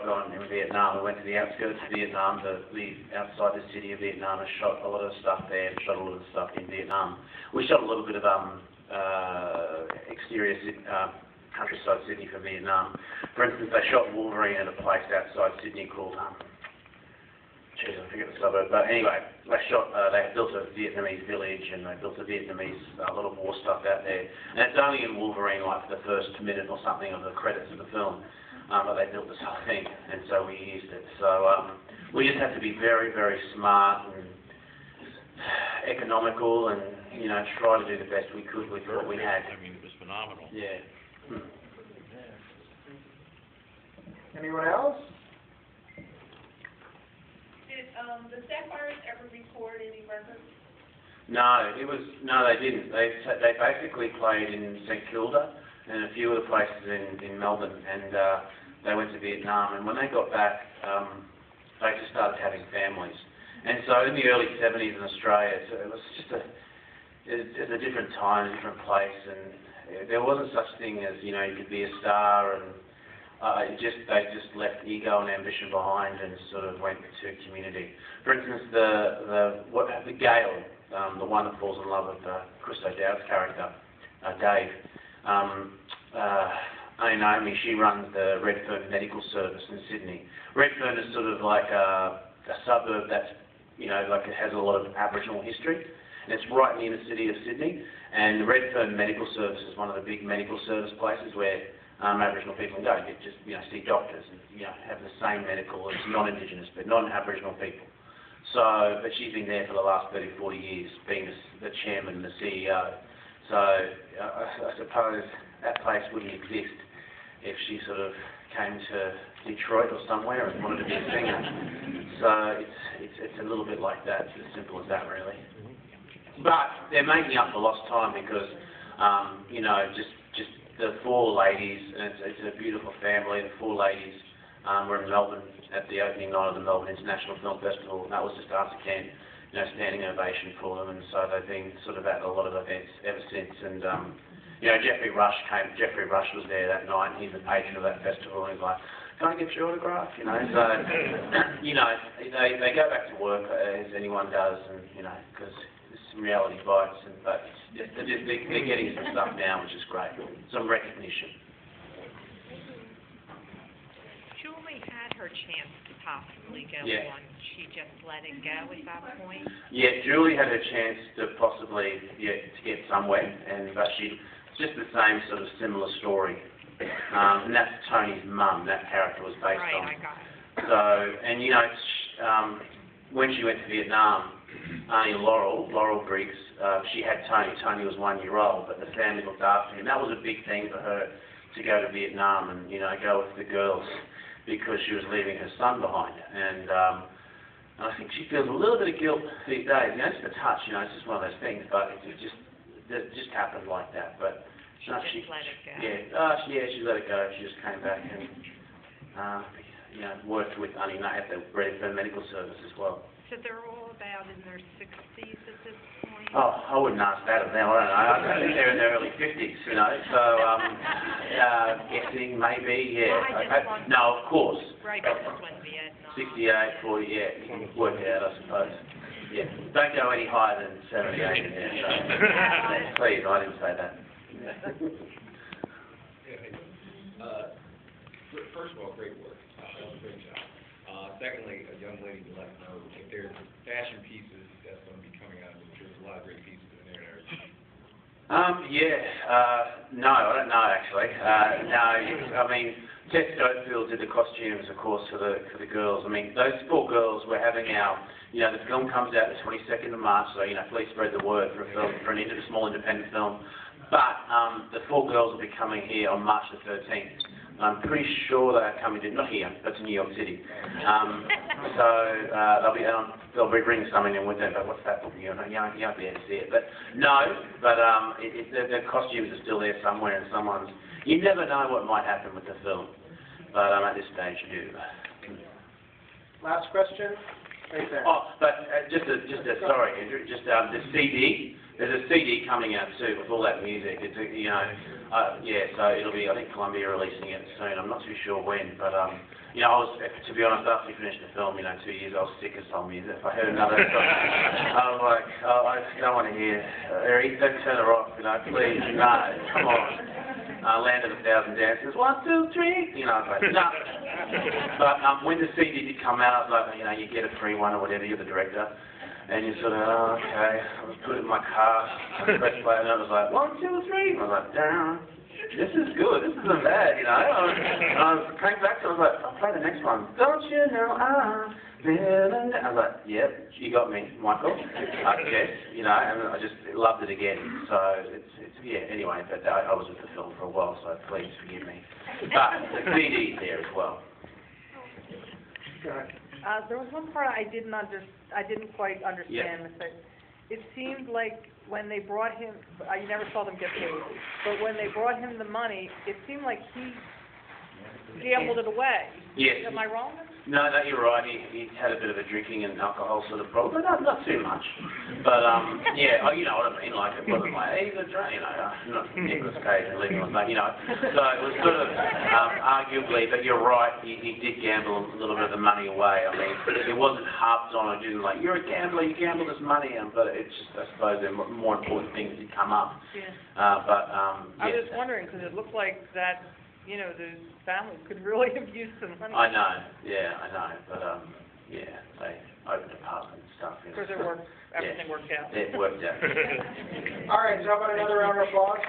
shot in Vietnam. We went to the outskirts of Vietnam, outside the city of Vietnam, and shot a lot of stuff there, and shot a lot of stuff in Vietnam. We shot a little bit of exterior countryside Sydney for Vietnam. For instance, they shot Wolverine at a place outside Sydney called, geez, I forget the suburb, but anyway, they built a Vietnamese village, and they built a lot of war stuff out there. And it's only in Wolverine, like the first minute or something of the credits of the film, but they built this whole thing, and so we used it. So we just had to be very, very smart and economical, and try to do the best we could with what we had. I mean, it was phenomenal. Yeah. Anyone else? Did the Sapphires ever record any records? No, they didn't. They basically played in St Kilda and a few other places in Melbourne, and they went to Vietnam. And when they got back, they just started having families. And so in the early 70s in Australia, it was just a different time, a different place, and there wasn't such thing as you could be a star, and they just left ego and ambition behind and sort of went to community. For instance, the Gail, the one that falls in love with Chris O'Dowd's character, Dave. Naomi, she runs the Redfern Medical Service in Sydney. Redfern is sort of like a suburb that's like it has a lot of Aboriginal history. And it's right in the inner city of Sydney, and the Redfern Medical Service is one of the big medical service places where Aboriginal people can go and just see doctors and have the same medical as non-Indigenous but non-Aboriginal people. So, but she's been there for the last 30, 40 years, being the chairman and the CEO. So I suppose that place wouldn't exist if she sort of came to Detroit or somewhere and wanted to be a singer. So it's a little bit like that. It's as simple as that, really. But they're making up for lost time because, just the four ladies, and it's a beautiful family. The four ladies were in Melbourne at the opening night of the Melbourne International Film Festival, and that was just after Ken, standing ovation for them. And so they've been sort of at a lot of events ever since. And Jeffrey Rush was there that night. He's the patron of that festival, and he's like, "Can I get your autograph?" So they go back to work as anyone does, and because reality bites, but they're getting some stuff now, which is great. Some recognition. Julie had her chance to possibly go on. She just let it go at that point? Yeah, Julie had her chance to possibly to get somewhere, but it's just the same sort of similar story. And that's Tony's mum, that character was based on. Right, I got it. So, and when she went to Vietnam, Auntie Laurel Briggs, she had Tony. Tony was 1 year old, but the family looked after him. That was a big thing for her to go to Vietnam and go with the girls because she was leaving her son behind. And I think she feels a little bit of guilt these days. Just a touch. It's just one of those things. But it just happened like that. But she let it go. She let it go. She just came back and worked with Auntie at the Redfern Medical Service as well. So they're all about in their 60s at this point? Oh, I wouldn't ask that of them. I don't know. I think they're in their early 50s, So, guessing maybe, yeah. No, of course. Right, but this one Vietnam. 68, 40, yeah. You can work it out, I suppose. Yeah. Don't go any higher than 78 in there. So. Please, I didn't say that. First of all, great work. That was a great job. Secondly, a young lady would like to know if there's fashion pieces that's going to be coming out. There's a lot of great pieces in there. No, I don't know actually. No, I mean, Tess Schofield did the costumes, of course, for the girls. I mean, those four girls were having our, the film comes out the 22nd of March, so please spread the word for a film, for a small independent film. But the four girls will be coming here on March the 13th. I'm pretty sure they're coming to, not here, but to New York City. So they'll be bringing something in with them, but what's that book? You won't be able to see it. But no, the costumes are still there somewhere, and you never know what might happen with the film. But at this stage, you do. Last question? Right there. Oh, but sorry, Andrew, the CD, There's a CD coming out too with all that music. It's yeah, so it'll be, I think Columbia releasing it soon. I'm not too sure when, but I was, to be honest, after we finished the film, 2 years, I was sick of soul music. If I heard another song, I was like, oh, I just don't want to hear. Don't turn her off, please, no, come on. Land of a Thousand Dances, 1, 2, 3, I was like, no. But when the CD did come out, like, you get a free one or whatever, you're the director. And you sort of, oh, okay, I was put it in my car, I pressed play, and I was like, 1, 2, 3. I was like, damn, this is good, this isn't bad, And I came back to it, I was like, I'll play the next one. Don't you know I'm feeling I was like, yep, you got me, Michael. Yes, and I just loved it again. So it's yeah, anyway, but I was with the film for a while, so please forgive me. But the CD's there as well. There was one part I didn't quite understand. Yeah. It seemed like when they brought him, you never saw them get paid, but when they brought him the money, it seemed like he gambled it away. Yes. Am I wrong? No, you're right. He had a bit of a drinking and alcohol sort of problem, but not too much. But yeah, you know what I mean. Like it wasn't like, hey, he's a drunk, not Nicolas Cage and leaving on that, So it was sort of arguably, but you're right. He did gamble a little bit of the money away. I mean, it wasn't harped on. It didn't like you're a gambler. You gamble this money, but it's just I suppose there are more important things that come up. Yeah. Yeah. I was just wondering because it looked like that. The family could really have used some money. I know, but yeah, they opened a pub and stuff. Because everything worked out. It worked out. All right, so how about another round of applause?